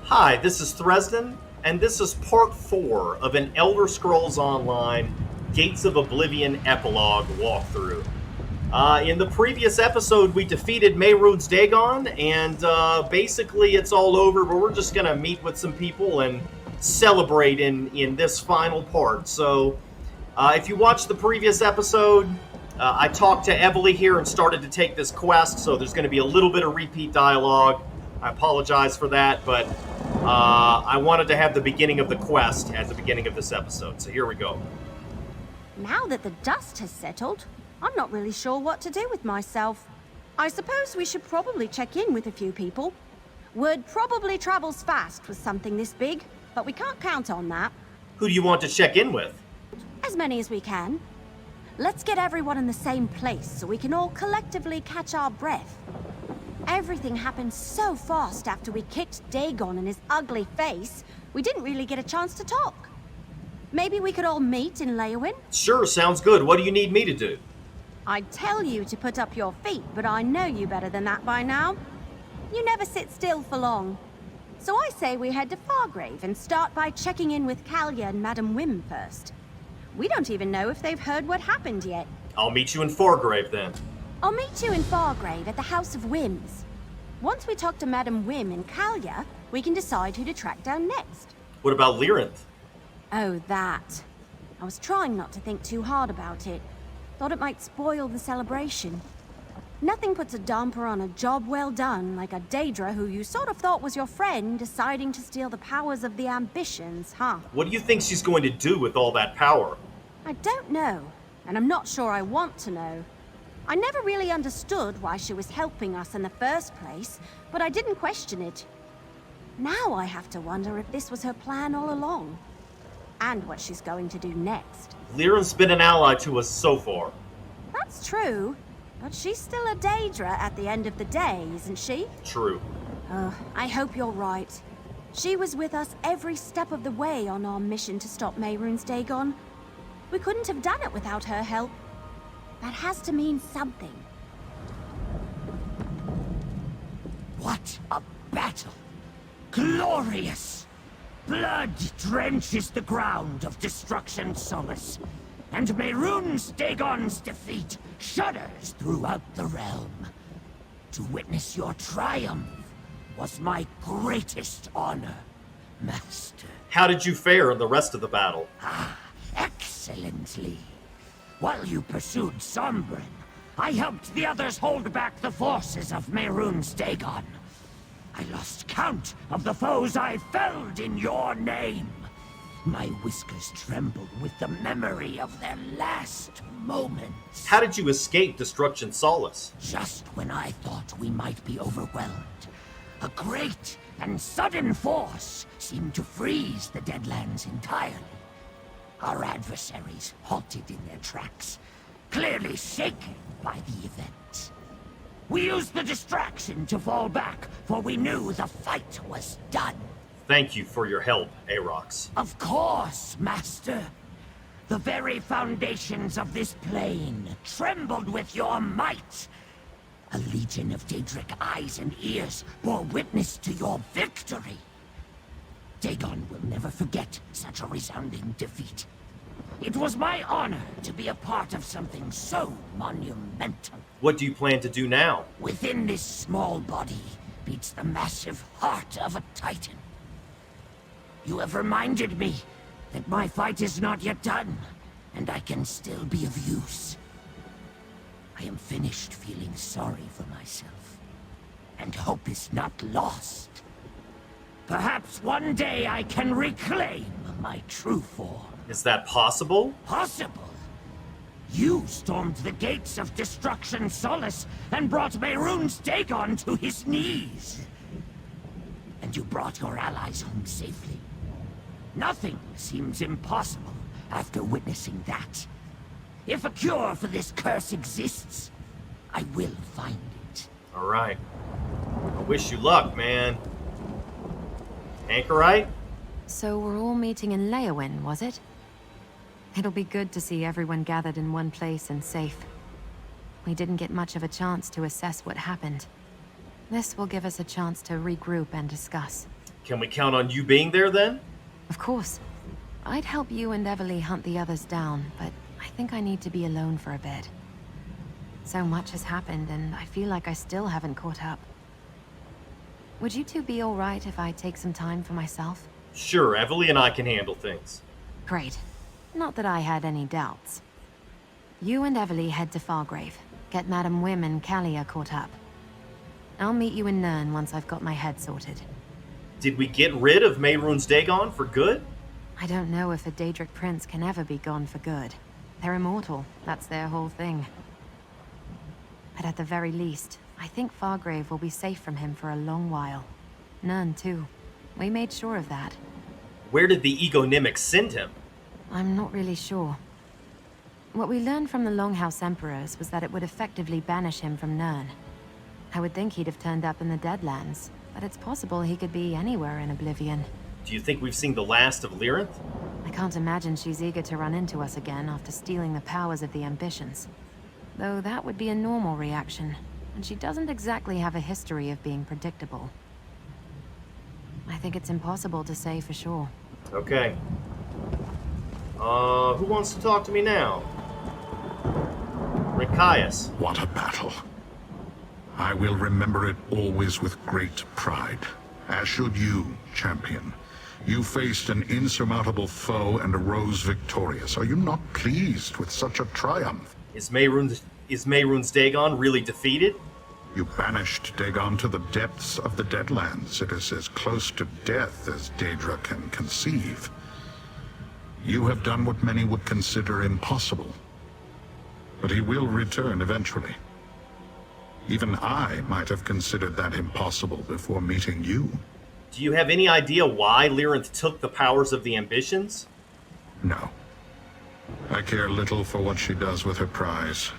Hi, this is Thresden, and this is part 4 of an Elder Scrolls Online Gates of Oblivion Epilogue walkthrough. In the previous episode, we defeated Mehrunes Dagon, and basically it's all over, but we're just going to meet with some people and celebrate in this final part. So, if you watched the previous episode, I talked to Eveli here and started to take this quest, so there's going to be a little bit of repeat dialogue. I apologize for that, but I wanted to have the beginning of the quest at the beginning of this episode, so here we go. Now that the dust has settled, I'm not really sure what to do with myself. I suppose we should probably check in with a few people. Word probably travels fast with something this big, but we can't count on that. Who do you want to check in with? As many as we can. Let's get everyone in the same place so we can all collectively catch our breath. Everything happened so fast after we kicked Dagon in his ugly face, we didn't really get a chance to talk. Maybe we could all meet in Leyawiin? Sure, sounds good. What do you need me to do? I'd tell you to put up your feet, but I know you better than that by now. You never sit still for long. So I say we head to Fargrave and start by checking in with Kalia and Madame Whim first. We don't even know if they've heard what happened yet. I'll meet you in Fargrave then. I'll meet you in Fargrave at the House of Whims. Once we talk to Madame Whim and Kalia, we can decide who to track down next. What about Lyranth? Oh, that. I was trying not to think too hard about it. Thought it might spoil the celebration. Nothing puts a damper on a job well done like a Daedra who you sort of thought was your friend deciding to steal the powers of the ambitions, huh? What do you think she's going to do with all that power? I don't know, and I'm not sure I want to know. I never really understood why she was helping us in the first place, but I didn't question it. Now I have to wonder if this was her plan all along, and what she's going to do next. Lyranth's been an ally to us so far. That's true, but she's still a Daedra at the end of the day, isn't she? True. I hope you're right. She was with us every step of the way on our mission to stop Mehrunes Dagon. We couldn't have done it without her help. That has to mean something. What a battle! Glorious! Blood drenches the ground of Destruction Solace, and Mehrunes Dagon's defeat shudders throughout the realm. To witness your triumph was my greatest honor, Master. How did you fare in the rest of the battle? Excellently. While you pursued Sombrin, I helped the others hold back the forces of Mehrunes Dagon. I lost count of the foes I felled in your name. My whiskers tremble with the memory of their last moments. How did you escape Destruction Solace? Just when I thought we might be overwhelmed, a great and sudden force seemed to freeze the Deadlands entirely. Our adversaries halted in their tracks, clearly shaken by the event. We used the distraction to fall back, for we knew the fight was done. Thank you for your help, Arox. Of course, Master. The very foundations of this plane trembled with your might. A legion of Daedric eyes and ears bore witness to your victory. Dagon will never forget such a resounding defeat. It was my honor to be a part of something so monumental. What do you plan to do now? Within this small body beats the massive heart of a titan. You have reminded me that my fight is not yet done, and I can still be of use. I am finished feeling sorry for myself, and hope is not lost. Perhaps one day I can reclaim my true form. Is that possible? Possible? You stormed the gates of Destruction Solace and brought Mehrunes Dagon to his knees. And you brought your allies home safely. Nothing seems impossible after witnessing that. If a cure for this curse exists, I will find it. All right. I wish you luck, man. Anchorite? So we're all meeting in Leyawiin, was it? It'll be good to see everyone gathered in one place and safe. We didn't get much of a chance to assess what happened. This will give us a chance to regroup and discuss. Can we count on you being there then? Of course. I'd help you and Eveli hunt the others down, but I think I need to be alone for a bit. So much has happened, and I feel like I still haven't caught up. Would you two be alright if I take some time for myself? Sure, Eveli and I can handle things. Great. Not that I had any doubts. You and Eveli head to Fargrave. Get Madam Whim and Kalia caught up. I'll meet you in Nirn once I've got my head sorted. Did we get rid of Mehrunes Dagon for good? I don't know if a Daedric prince can ever be gone for good. They're immortal. That's their whole thing. But at the very least, I think Fargrave will be safe from him for a long while. Nirn, too. We made sure of that. Where did the Egonymics send him? I'm not really sure. What we learned from the Longhouse Emperors was that it would effectively banish him from Nirn. I would think he'd have turned up in the Deadlands, but it's possible he could be anywhere in Oblivion. Do you think we've seen the last of Lyranth? I can't imagine she's eager to run into us again after stealing the powers of the Ambitions. Though that would be a normal reaction, and she doesn't exactly have a history of being predictable. I think it's impossible to say for sure. Okay. Who wants to talk to me now? Rikias. What a battle. I will remember it always with great pride. As should you, champion. You faced an insurmountable foe and arose victorious. Are you not pleased with such a triumph? Is Mehrunes Dagon really defeated? You banished Dagon to the depths of the Deadlands. It is as close to death as Daedra can conceive. You have done what many would consider impossible. But he will return eventually. Even I might have considered that impossible before meeting you. Do you have any idea why Lyranth took the powers of the Ambitions? No. I care little for what she does with her prize.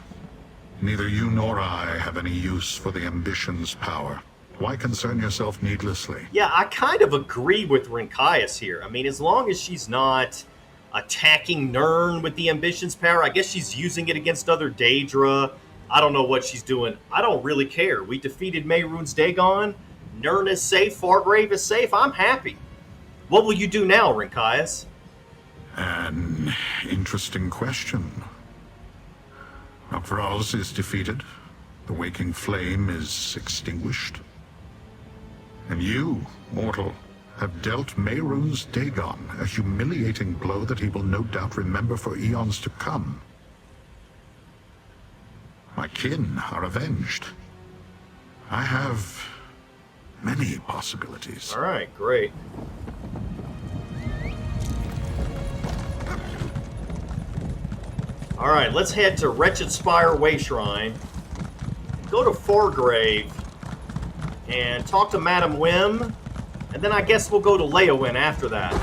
Neither you nor I have any use for the Ambition's power. Why concern yourself needlessly? Yeah, I kind of agree with Rikias here. I mean, as long as she's not attacking Nirn with the Ambition's power, I guess she's using it against other Daedra. I don't know what she's doing. I don't really care. We defeated Mehrunes Dagon. Nirn is safe. Fargrave is safe. I'm happy. What will you do now, Rikias? An interesting question. Upraz is defeated. The waking flame is extinguished. And you, mortal, have dealt Mehrunes Dagon a humiliating blow that he will no doubt remember for eons to come. My kin are avenged. I have many possibilities. All right, great. All right, let's head to Wretched Spire Wayshrine. Go to Fargrave and talk to Madam Whim, and then I guess we'll go to Leyawiin after that.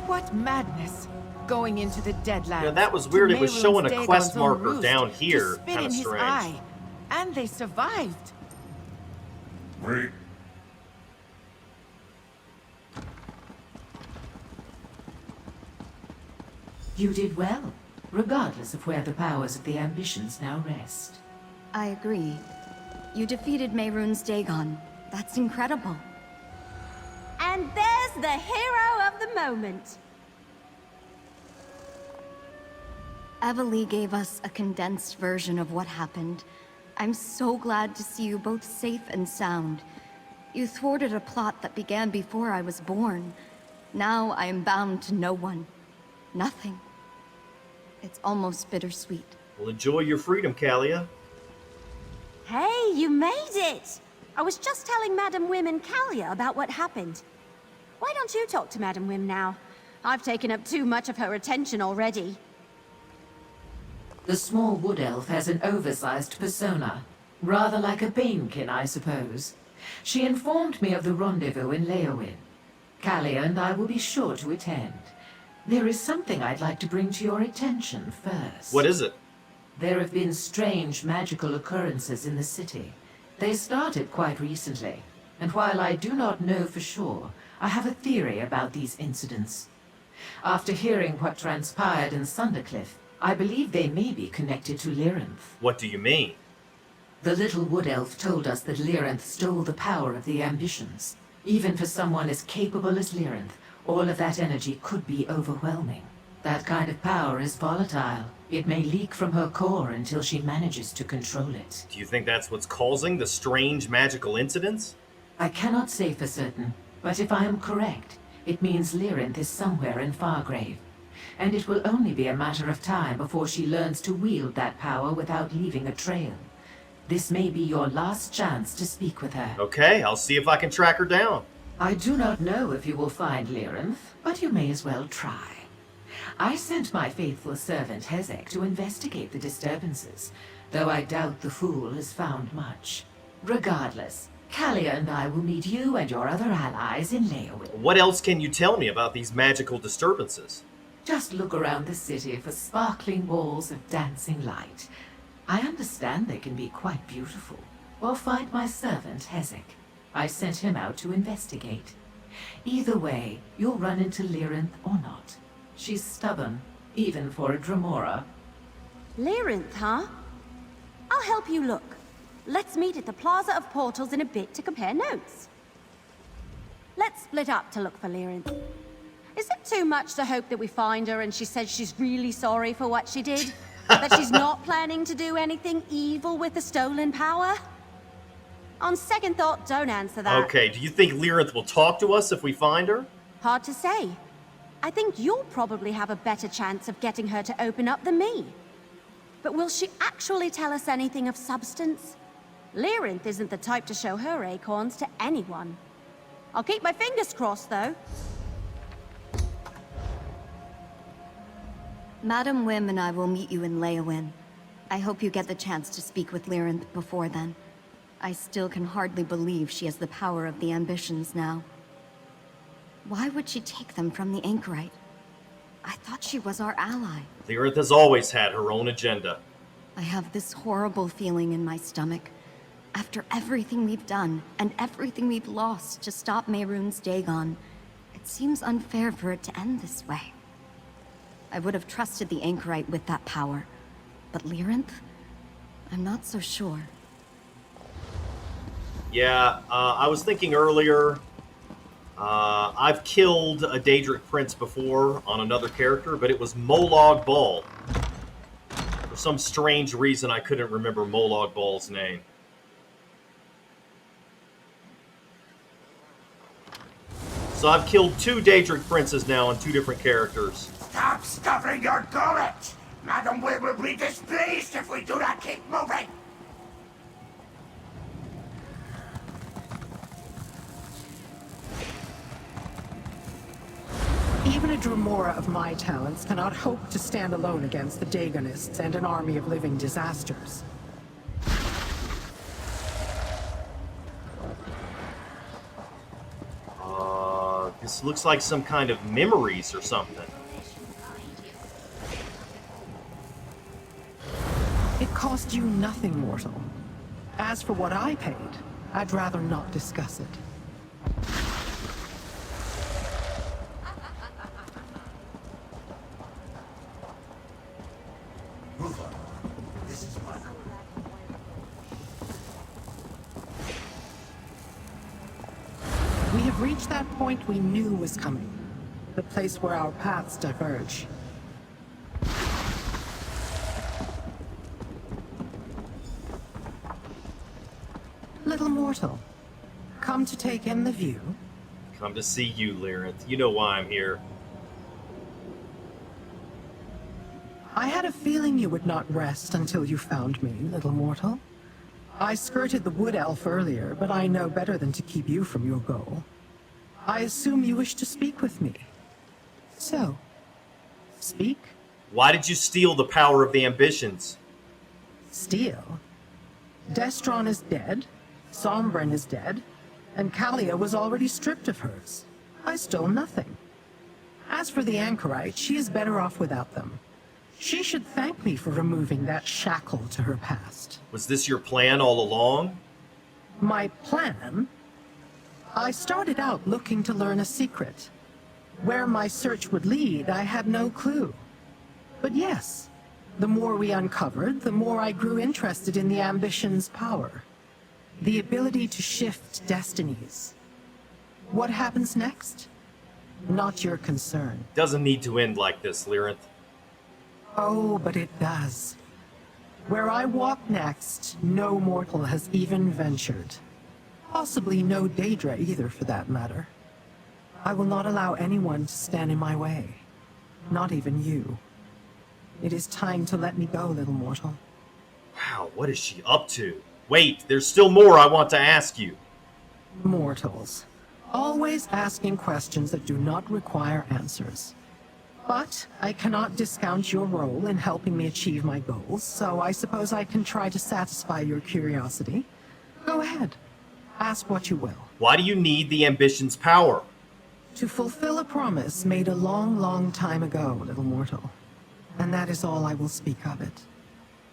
What madness! Going into the Deadlands. Yeah, that was weird. It was Mehrunes showing a Dagon's quest own marker roost down to here. spit Kind in of his strange. eye. And they survived. Wait. You did well, regardless of where the powers of the Ambitions now rest. I agree. You defeated Mehrunes Dagon. That's incredible. And there's the hero of the moment. Eveli gave us a condensed version of what happened. I'm so glad to see you both safe and sound. You thwarted a plot that began before I was born. Now I am bound to no one. Nothing. It's almost bittersweet. Well, enjoy your freedom, Kalia. Hey, you made it! I was just telling Madam Whim and Kalia about what happened. Why don't you talk to Madam Whim now? I've taken up too much of her attention already. The small wood elf has an oversized persona. Rather like a Banekin, I suppose. She informed me of the rendezvous in Leyawiin. Kalia and I will be sure to attend. There is something I'd like to bring to your attention first. What is it? There have been strange magical occurrences in the city. They started quite recently, and while I do not know for sure, I have a theory about these incidents. After hearing what transpired in Sundercliff, I believe they may be connected to Lyranth. What do you mean? The little wood elf told us that Lyranth stole the power of the ambitions. Even for someone as capable as Lyranth, all of that energy could be overwhelming. That kind of power is volatile. It may leak from her core until she manages to control it. Do you think that's what's causing the strange magical incidents? I cannot say for certain, but if I am correct, it means Lyranth is somewhere in Fargrave. And it will only be a matter of time before she learns to wield that power without leaving a trail. This may be your last chance to speak with her. Okay, I'll see if I can track her down. I do not know if you will find Lyranth, but you may as well try. I sent my faithful servant Hezek to investigate the disturbances, though I doubt the fool has found much. Regardless, Kalia and I will meet you and your other allies in Leyawiin. What else can you tell me about these magical disturbances? Just look around the city for sparkling walls of dancing light. I understand they can be quite beautiful. Or find my servant Hezek. I sent him out to investigate. Either way, you'll run into Lyranth or not. She's stubborn, even for a Dremora. Lyranth, huh? I'll help you look. Let's meet at the Plaza of Portals in a bit to compare notes. Let's split up to look for Lyranth. Is it too much to hope that we find her and she says she's really sorry for what she did? That she's not planning to do anything evil with the stolen power? On second thought, don't answer that. Okay, do you think Lyranth will talk to us if we find her? Hard to say. I think you'll probably have a better chance of getting her to open up than me. But will she actually tell us anything of substance? Lyranth isn't the type to show her acorns to anyone. I'll keep my fingers crossed, though. Madam Whim and I will meet you in Leyawiin. I hope you get the chance to speak with Lyranth before then. I still can hardly believe she has the power of the ambitions now. Why would she take them from the Anchorite? I thought she was our ally. Lyranth has always had her own agenda. I have this horrible feeling in my stomach. After everything we've done, and everything we've lost to stop Mehrunes Dagon, it seems unfair for it to end this way. I would have trusted the Anchorite with that power, but Lyranth? I'm not so sure. Yeah, I was thinking earlier, I've killed a Daedric Prince before on another character, but it was Molag Bal. For some strange reason, I couldn't remember Molag Bal's name. So I've killed 2 Daedric Princes now on 2 different characters. Stop stuffing your gullet! Madam Whim will be displeased if we do not keep moving! Even a Dremora of my talents cannot hope to stand alone against the Dagonists and an army of living disasters. This looks like some kind of memories or something. It cost you nothing, mortal. As for what I paid, I'd rather not discuss it. This is mine. We have reached that point we knew was coming. The place where our paths diverge. Little mortal, come to take in the view? Come to see you, Lyranth. You know why I'm here. I had a feeling you would not rest until you found me, little mortal. I skirted the wood elf earlier, but I know better than to keep you from your goal. I assume you wish to speak with me. So, speak? Why did you steal the power of the ambitions? Steal? Destron is dead, Sombren is dead, and Kalia was already stripped of hers. I stole nothing. As for the anchorite, she is better off without them. She should thank me for removing that shackle to her past. Was this your plan all along? My plan? I started out looking to learn a secret. Where my search would lead, I had no clue. But yes, the more we uncovered, the more I grew interested in the ambition's power. The ability to shift destinies. What happens next? Not your concern. Doesn't need to end like this, Lyranth. Oh, but it does. Where I walk next, no mortal has even ventured. Possibly no Daedra either, for that matter. I will not allow anyone to stand in my way. Not even you. It is time to let me go, little mortal. Wow, what is she up to? Wait, there's still more I want to ask you. Mortals. Always asking questions that do not require answers. But I cannot discount your role in helping me achieve my goals, so I suppose I can try to satisfy your curiosity. Go ahead. Ask what you will. Why do you need the ambition's power? To fulfill a promise made a long, long time ago, little mortal. And that is all I will speak of it.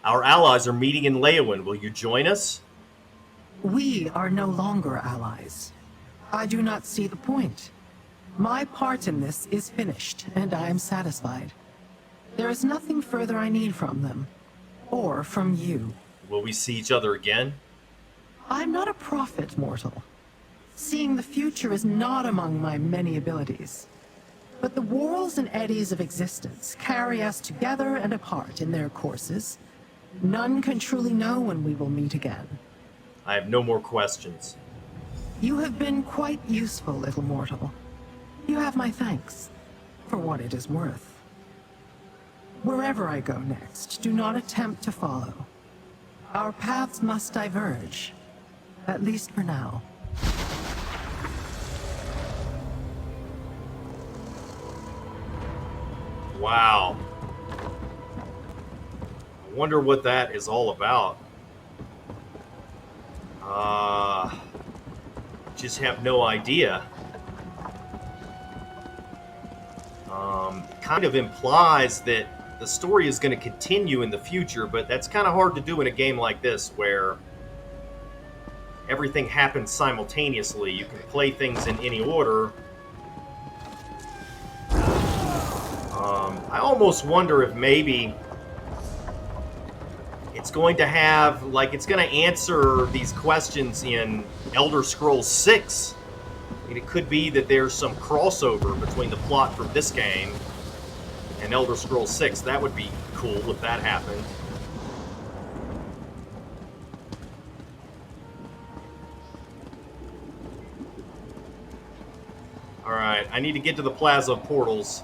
Our allies are meeting in Leyawiin. Will you join us? We are no longer allies. I do not see the point. My part in this is finished, and I am satisfied. There is nothing further I need from them. Or from you. Will we see each other again? I'm not a prophet, mortal. Seeing the future is not among my many abilities. But the whirls and eddies of existence carry us together and apart in their courses. None can truly know when we will meet again. I have no more questions. You have been quite useful, little mortal. You have my thanks, for what it is worth. Wherever I go next, do not attempt to follow. Our paths must diverge, at least for now. Wow. I wonder what that is all about. Just have no idea. Kind of implies that the story is going to continue in the future, but that's kind of hard to do in a game like this where everything happens simultaneously. You can play things in any order. I almost wonder if maybe it's going to have, like, it's going to answer these questions in Elder Scrolls 6. I mean, it could be that there's some crossover between the plot from this game and Elder Scrolls 6. That would be cool if that happened. Alright, I need to get to the Plaza of Portals.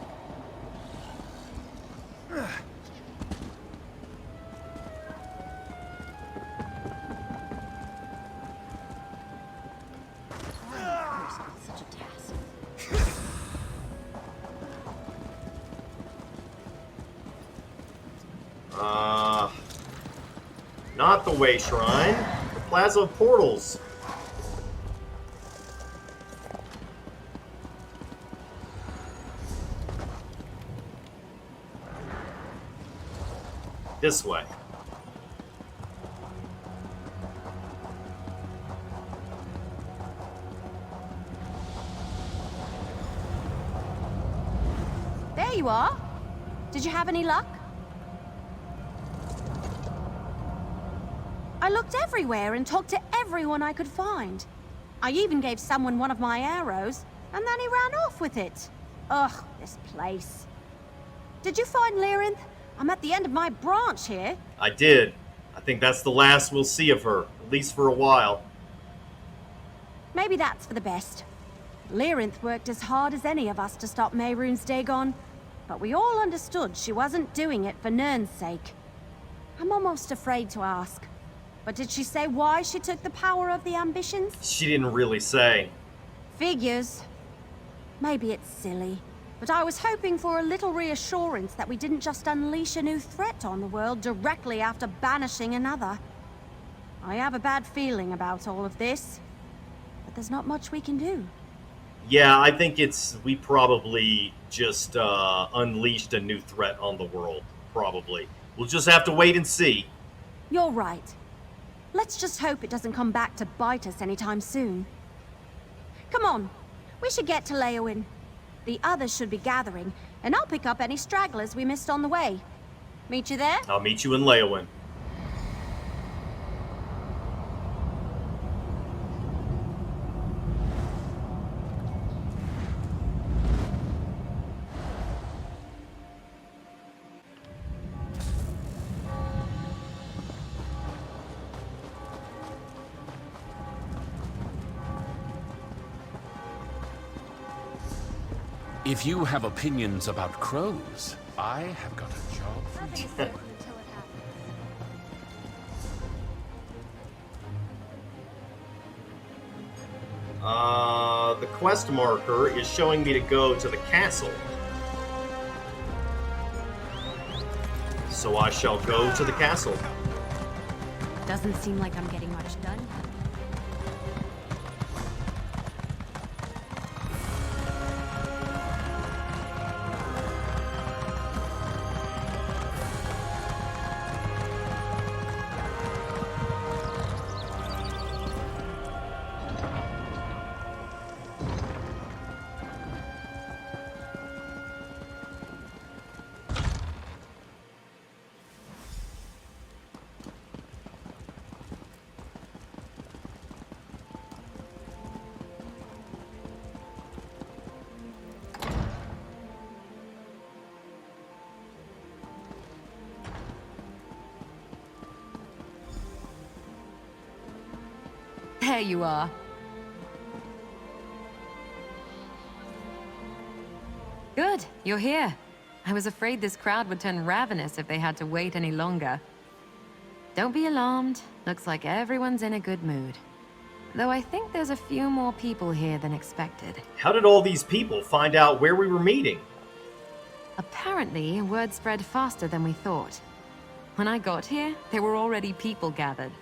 Not the Way Shrine. The Plaza of Portals. This way. There you are. Did you have any luck? I looked everywhere and talked to everyone I could find. I even gave someone one of my arrows, and then he ran off with it. Ugh, this place. Did you find Lyranth? I'm at the end of my branch here. I did. I think that's the last we'll see of her, at least for a while. Maybe that's for the best. Lyranth worked as hard as any of us to stop Mehrunes Dagon, but we all understood she wasn't doing it for Nirn's sake. I'm almost afraid to ask. But did she say why she took the power of the ambitions? She didn't really say. Figures. Maybe it's silly, but I was hoping for a little reassurance that we didn't just unleash a new threat on the world directly after banishing another. I have a bad feeling about all of this. there's not much we can do. Yeah, I think we probably just unleashed a new threat on the world. Probably. We'll just have to wait and see. You're right. Let's just hope it doesn't come back to bite us anytime soon. Come on, we should get to Leyawiin. The others should be gathering, and I'll pick up any stragglers we missed on the way. Meet you there? I'll meet you in Leyawiin. If you have opinions about crows, I have got a job for Nothing's you. certain until it happens. The quest marker is showing me to go to the castle. So I shall go to the castle. Doesn't seem like I'm getting much done. There you are. Good, you're here. I was afraid this crowd would turn ravenous if they had to wait any longer. Don't be alarmed. Looks like everyone's in a good mood. Though I think there's a few more people here than expected. How did all these people find out where we were meeting? Apparently, word spread faster than we thought. When I got here, there were already people gathered.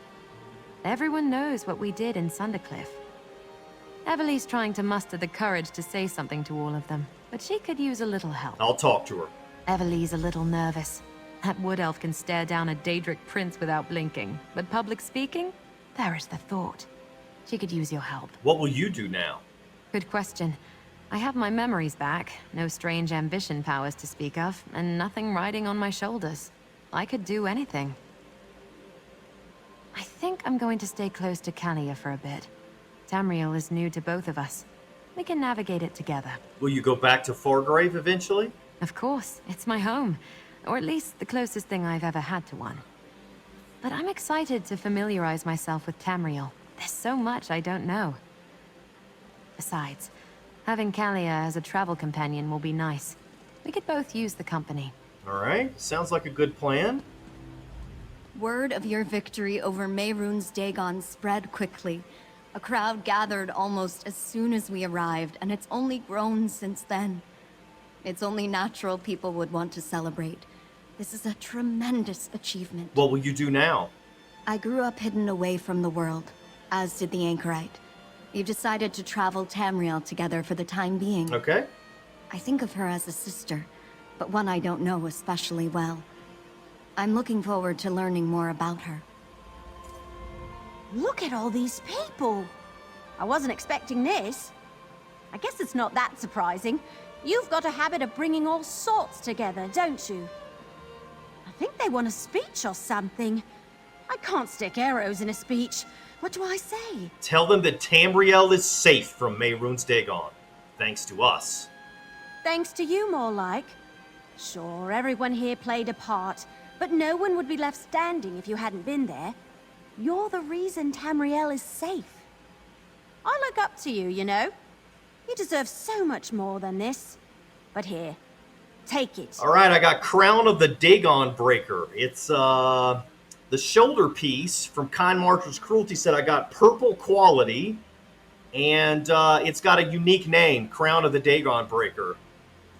Everyone knows what we did in Sundercliff. Eveli's trying to muster the courage to say something to all of them, but she could use a little help. I'll talk to her. Eveli's a little nervous. That wood elf can stare down a Daedric prince without blinking, but public speaking? There is the thought. She could use your help. What will you do now? Good question. I have my memories back, no strange ambition powers to speak of, and nothing riding on my shoulders. I could do anything. I think I'm going to stay close to Kalia for a bit. Tamriel is new to both of us. We can navigate it together. Will you go back to Fargrave eventually? Of course, it's my home. Or at least the closest thing I've ever had to one. But I'm excited to familiarize myself with Tamriel. There's so much I don't know. Besides, having Kalia as a travel companion will be nice. We could both use the company. Alright, sounds like a good plan. Word of your victory over Mehrunes Dagon spread quickly. A crowd gathered almost as soon as we arrived, and it's only grown since then. It's only natural people would want to celebrate. This is a tremendous achievement. What will you do now? I grew up hidden away from the world, as did the Anchorite. We've decided to travel Tamriel together for the time being. Okay. I think of her as a sister, but one I don't know especially well. I'm looking forward to learning more about her. Look at all these people! I wasn't expecting this. I guess it's not that surprising. You've got a habit of bringing all sorts together, don't you? I think they want a speech or something. I can't stick arrows in a speech. What do I say? Tell them that Tamriel is safe from Mehrunes Dagon. Thanks to us. Thanks to you, more like. Sure, everyone here played a part, but no one would be left standing if you hadn't been there. You're the reason Tamriel is safe. I look up to you, you know. You deserve so much more than this. But here, take it. Alright, I got Crown of the Dagon Breaker. It's, the shoulder piece from Kind Marcher's Cruelty said I got purple quality, and it's got a unique name, Crown of the Dagon Breaker.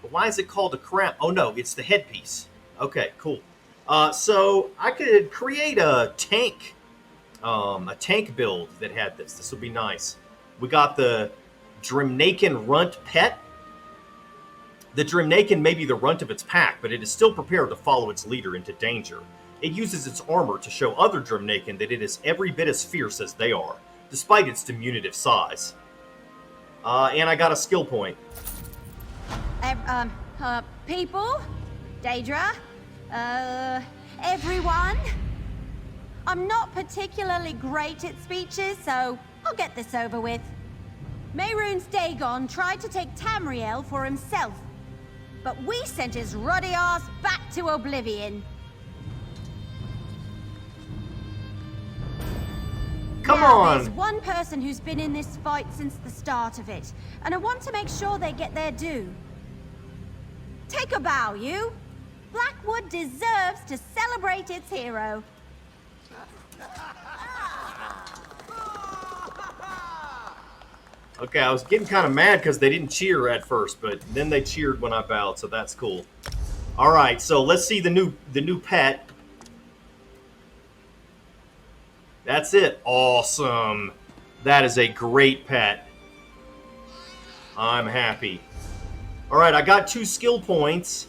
But why is it called a crown? Oh no, it's the headpiece. Okay, cool. So I could create a tank build that had this. This would be nice. We got the Drimnaken Runt Pet. The Drimnaken may be the runt of its pack, but it is still prepared to follow its leader into danger. It uses its armor to show other Drimnaken that it is every bit as fierce as they are, despite its diminutive size. And I got a skill point. People? Daedra? Everyone? I'm not particularly great at speeches, so I'll get this over with. Mehrunes Dagon tried to take Tamriel for himself, but we sent his ruddy ass back to Oblivion. Come on! There's one person who's been in this fight since the start of it, and I want to make sure they get their due. Take a bow, you. Blackwood deserves to celebrate its hero. Okay, I was getting kind of mad because they didn't cheer at first, but then they cheered when I bowed, so that's cool. All right, so let's see the new pet. That's it. Awesome. That is a great pet. I'm happy. All right, I got 2 skill points.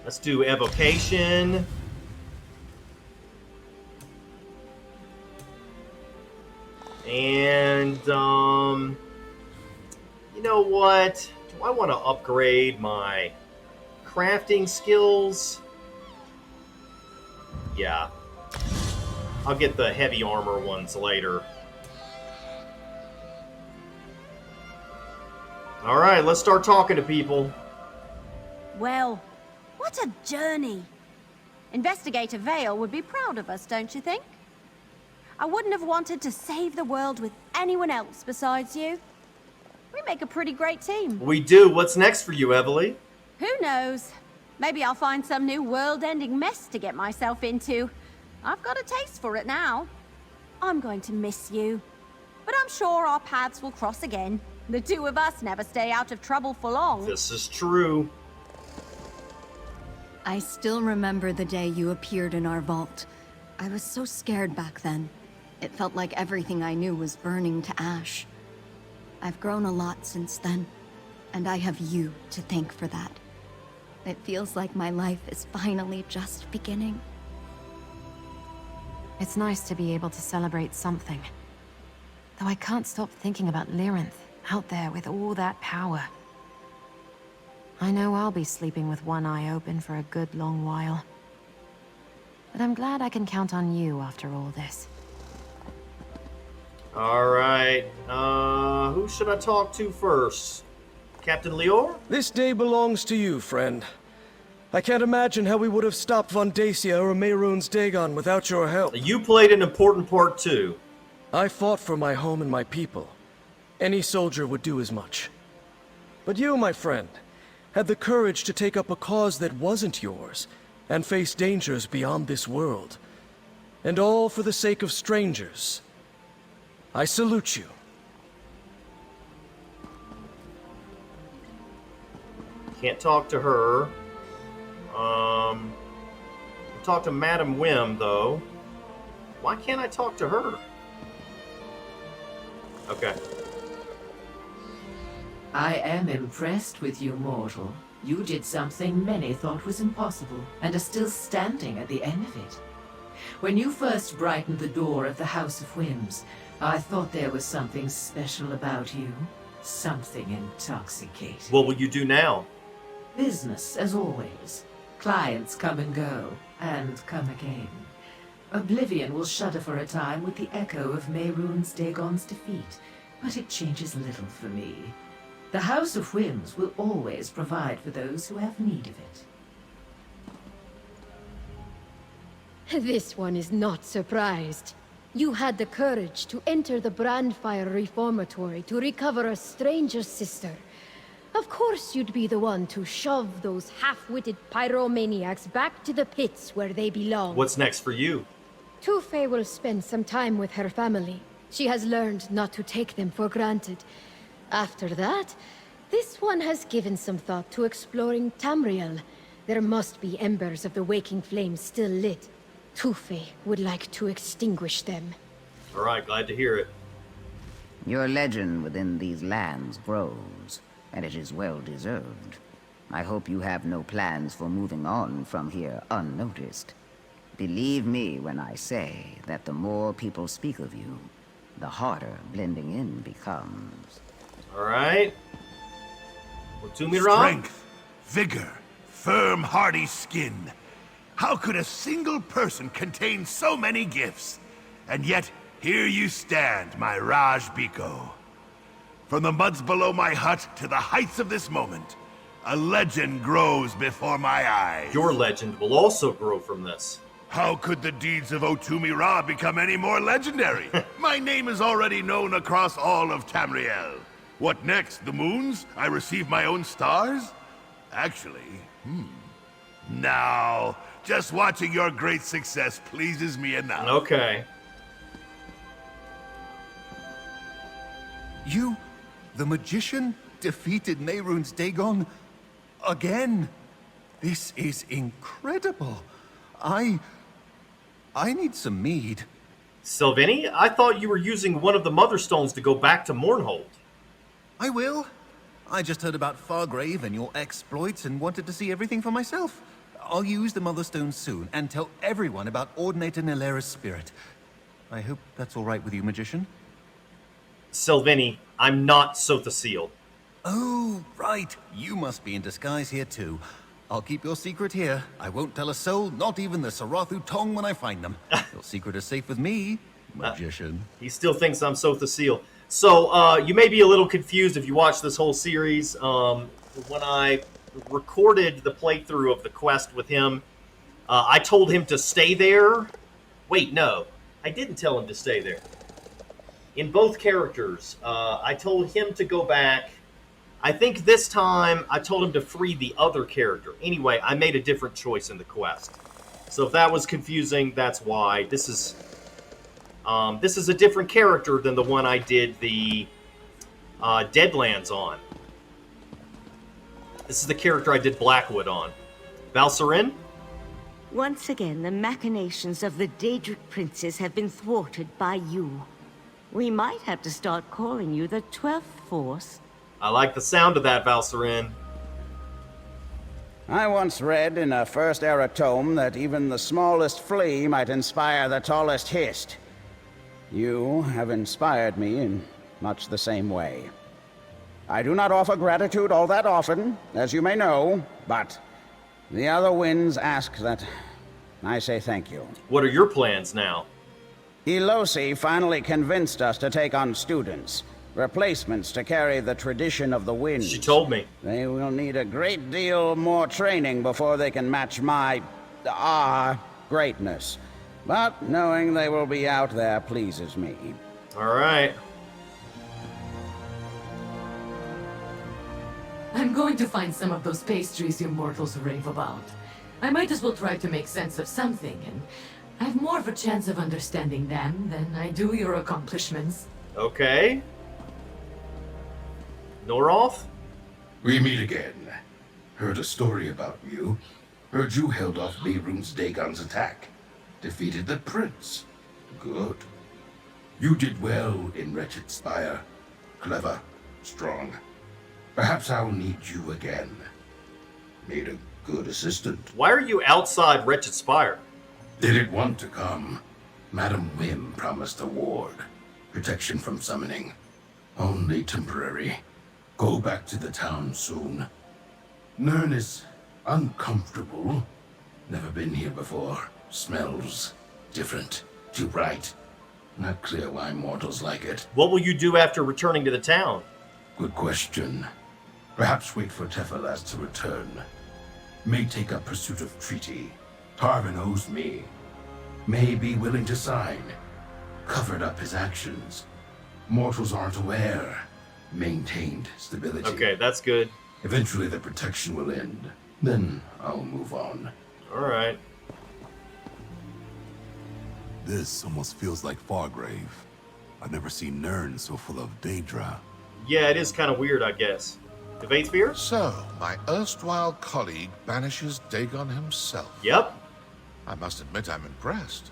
Let's do evocation. And, you know what? Do I want to upgrade my crafting skills? Yeah. I'll get the heavy armor ones later. Alright, let's start talking to people. Well, what a journey. Investigator Vale would be proud of us, don't you think? I wouldn't have wanted to save the world with anyone else besides you. We make a pretty great team. We do. What's next for you, Eveli? Who knows? Maybe I'll find some new world-ending mess to get myself into. I've got a taste for it now. I'm going to miss you. But I'm sure our paths will cross again. The two of us never stay out of trouble for long. This is true. I still remember the day you appeared in our vault. I was so scared back then. It felt like everything I knew was burning to ash. I've grown a lot since then, and I have you to thank for that. It feels like my life is finally just beginning. It's nice to be able to celebrate something. Though I can't stop thinking about Lyranth out there with all that power. I know I'll be sleeping with one eye open for a good long while. But I'm glad I can count on you after all this. Alright, who should I talk to first? Captain Lior? This day belongs to you, friend. I can't imagine how we would have stopped Von Dacia or Mehrunes Dagon without your help. You played an important part too. I fought for my home and my people. Any soldier would do as much. But you, my friend, had the courage to take up a cause that wasn't yours, and face dangers beyond this world. And all for the sake of strangers. I salute you. Can't talk to her. Talk to Madam Whim, though. Why can't I talk to her? Okay. I am impressed with you, mortal. You did something many thought was impossible, and are still standing at the end of it. When you first brightened the door of the House of Whims, I thought there was something special about you. Something intoxicating. What will you do now? Business, as always. Clients come and go, and come again. Oblivion will shudder for a time with the echo of Mehrunes Dagon's defeat, but it changes little for me. The House of Whims will always provide for those who have need of it. This one is not surprised. You had the courage to enter the Brandfire Reformatory to recover a stranger's sister. Of course you'd be the one to shove those half-witted pyromaniacs back to the pits where they belong. What's next for you? Tufei will spend some time with her family. She has learned not to take them for granted. After that, this one has given some thought to exploring Tamriel. There must be embers of the waking flame still lit. Tufe would like to extinguish them. All right, glad to hear it. Your legend within these lands grows, and it is well deserved. I hope you have no plans for moving on from here unnoticed. Believe me when I say that the more people speak of you, the harder blending in becomes. All right. Otumira? Strength, vigor, firm, hardy skin. How could a single person contain so many gifts? And yet, here you stand, my Raj Biko. From the muds below my hut to the heights of this moment, a legend grows before my eyes. Your legend will also grow from this. How could the deeds of Otumira become any more legendary? My name is already known across all of Tamriel. What next? The moons? I receive my own stars? Actually, Now, just watching your great success pleases me enough. Okay. You, the magician, defeated Nehru's Dagon again. This is incredible. I need some mead. Sylvini, I thought you were using one of the Mother Stones to go back to Mournhold. I will. I just heard about Fargrave and your exploits and wanted to see everything for myself. I'll use the Mother Stone soon and tell everyone about Ordinator Nilera's spirit. I hope that's all right with you, magician. Sylvini, I'm not Sothasil. Oh, right. You must be in disguise here too. I'll keep your secret here. I won't tell a soul, not even the Sarathu Tong when I find them. Your secret is safe with me, magician. He still thinks I'm Sothasil. So, you may be a little confused if you watch this whole series. When I recorded the playthrough of the quest with him, I told him to stay there. Wait, no. I didn't tell him to stay there. In both characters, I told him to go back. I think this time I told him to free the other character. Anyway, I made a different choice in the quest. So if that was confusing, that's why. This is a different character than the one I did the Deadlands on. This is the character I did Blackwood on. Valsarin? Once again, the machinations of the Daedric princes have been thwarted by you. We might have to start calling you the 12th Force. I like the sound of that, Valsarin. I once read in a First Era tome that even the smallest flea might inspire the tallest hist. You have inspired me in much the same way. I do not offer gratitude all that often, as you may know, but the other winds ask that I say thank you. What are your plans now? Elosi finally convinced us to take on students, replacements to carry the tradition of the winds. She told me. They will need a great deal more training before they can match our greatness. But knowing they will be out there pleases me. All right. I'm going to find some of those pastries you mortals rave about. I might as well try to make sense of something, and I have more of a chance of understanding them than I do your accomplishments. Okay. Norolf? We meet again. Heard a story about you. Heard you held off Leyrun's Dagon's attack. Defeated the prince. Good. You did well in Wretched Spire. Clever. Strong. Perhaps I'll need you again. Made a good assistant. Why are you outside Wretched Spire? Didn't want to come. Madam Whim promised a ward. Protection from summoning. Only temporary. Go back to the town soon. Nern is uncomfortable. Never been here before. Smells different. Too bright. Not clear why mortals like it. What will you do after returning to the town? Good question. Perhaps wait for Tephalas to return. May take up pursuit of treaty. Tarvin owes me. May be willing to sign. Covered up his actions. Mortals aren't aware. Maintained stability. Okay, that's good. Eventually the protection will end. Then I'll move on. Alright. This almost feels like Fargrave. I've never seen Nern so full of Daedra. Yeah, it is kind of weird, I guess. Debate fear? So, my erstwhile colleague banishes Dagon himself. Yep. I must admit I'm impressed.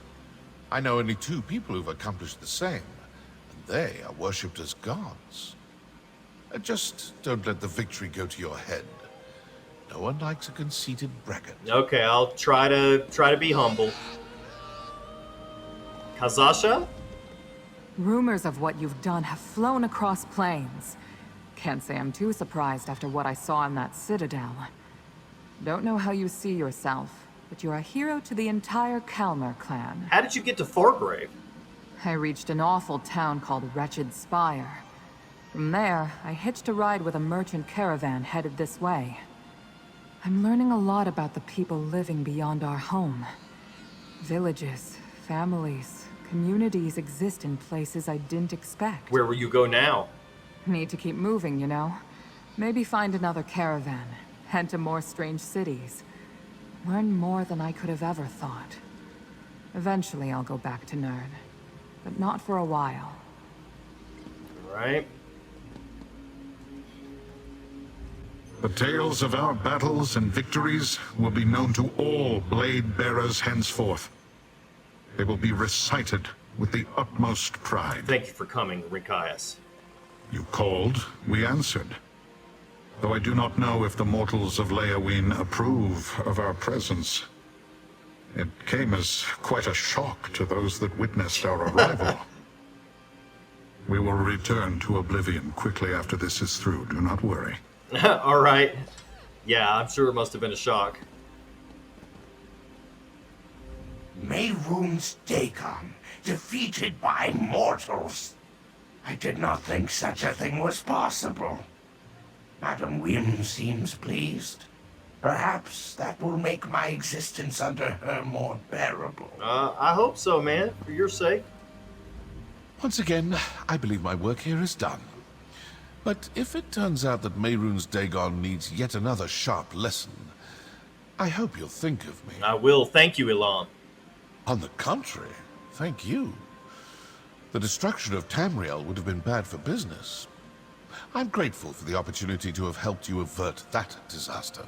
I know only 2 people who've accomplished the same, and they are worshipped as gods. Just don't let the victory go to your head. No one likes a conceited braggart. Okay, I'll try to be humble. Kazasha? Rumors of what you've done have flown across plains. Can't say I'm too surprised after what I saw in that citadel. Don't know how you see yourself, but you're a hero to the entire Kalmar clan. How did you get to Fargrave? I reached an awful town called Wretched Spire. From there, I hitched a ride with a merchant caravan headed this way. I'm learning a lot about the people living beyond our home. Villages, families, communities exist in places I didn't expect. Where will you go now? Need to keep moving, you know? Maybe find another caravan, head to more strange cities. Learn more than I could have ever thought. Eventually I'll go back to Nirn, but not for a while. Right. The tales of our battles and victories will be known to all blade bearers henceforth. They will be recited with the utmost pride. Thank you for coming, Rikias. You called, we answered. Though I do not know if the mortals of Leyawiin approve of our presence. It came as quite a shock to those that witnessed our arrival. We will return to Oblivion quickly after this is through, do not worry. All right. Yeah, I'm sure it must have been a shock. Mehrunes Dagon, defeated by mortals. I did not think such a thing was possible. Madam Whim seems pleased. Perhaps that will make my existence under her more bearable. I hope so, man, for your sake. Once again, I believe my work here is done. But if it turns out that Mehrunes Dagon needs yet another sharp lesson, I hope you'll think of me. I will. Thank you, Elan. On the contrary, thank you. The destruction of Tamriel would have been bad for business. I'm grateful for the opportunity to have helped you avert that disaster.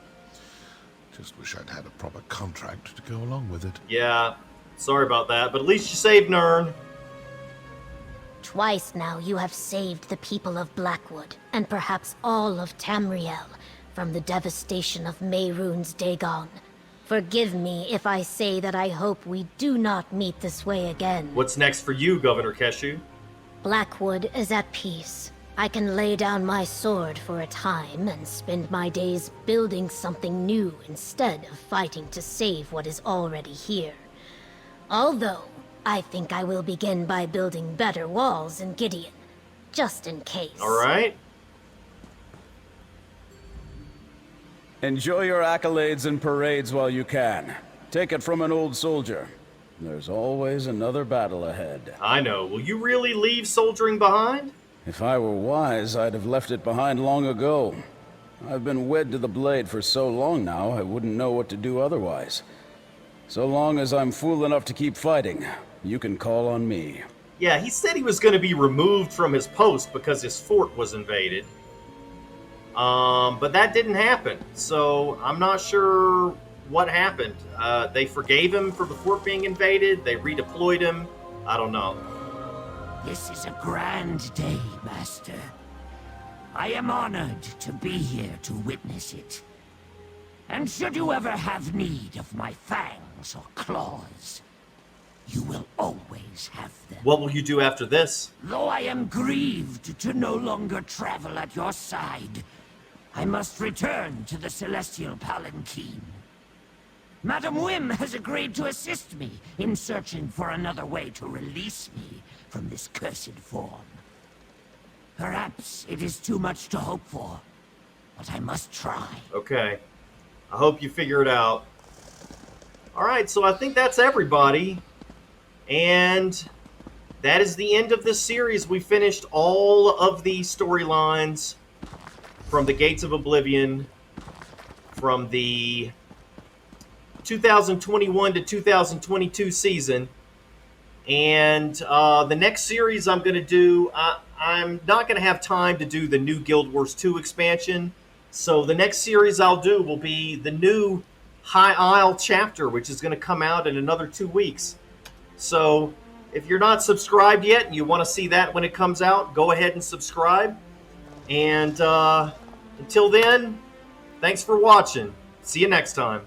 Just wish I'd had a proper contract to go along with it. Yeah, sorry about that, but at least you saved Nirn. Twice now you have saved the people of Blackwood, and perhaps all of Tamriel, from the devastation of Mehrunes Dagon. Forgive me if I say that I hope we do not meet this way again. What's next for you, Governor Keshu? Blackwood is at peace. I can lay down my sword for a time and spend my days building something new instead of fighting to save what is already here. Although, I think I will begin by building better walls in Gideon, just in case. All right. Enjoy your accolades and parades while you can. Take it from an old soldier. There's always another battle ahead. I know. Will you really leave soldiering behind? If I were wise, I'd have left it behind long ago. I've been wed to the blade for so long now, I wouldn't know what to do otherwise. So long as I'm fool enough to keep fighting, you can call on me. Yeah, he said he was going to be removed from his post because his fort was invaded. But that didn't happen, so I'm not sure what happened. They forgave him for the fort being invaded, they redeployed him, I don't know. This is a grand day, Master. I am honored to be here to witness it. And should you ever have need of my fangs or claws, you will always have them. What will you do after this? Though I am grieved to no longer travel at your side, I must return to the Celestial Palanquin. Madam Whim has agreed to assist me in searching for another way to release me from this cursed form. Perhaps it is too much to hope for, but I must try. Okay. I hope you figure it out. Alright, so I think that's everybody. And that is the end of this series. We finished all of the storylines from the Gates of Oblivion, from the 2021 to 2022 season. And the next series I'm going to do, I'm not going to have time to do the new Guild Wars 2 expansion. So the next series I'll do will be the new High Isle chapter, which is going to come out in another 2 weeks. So if you're not subscribed yet and you want to see that when it comes out, go ahead and subscribe. And until then, thanks for watching. See you next time.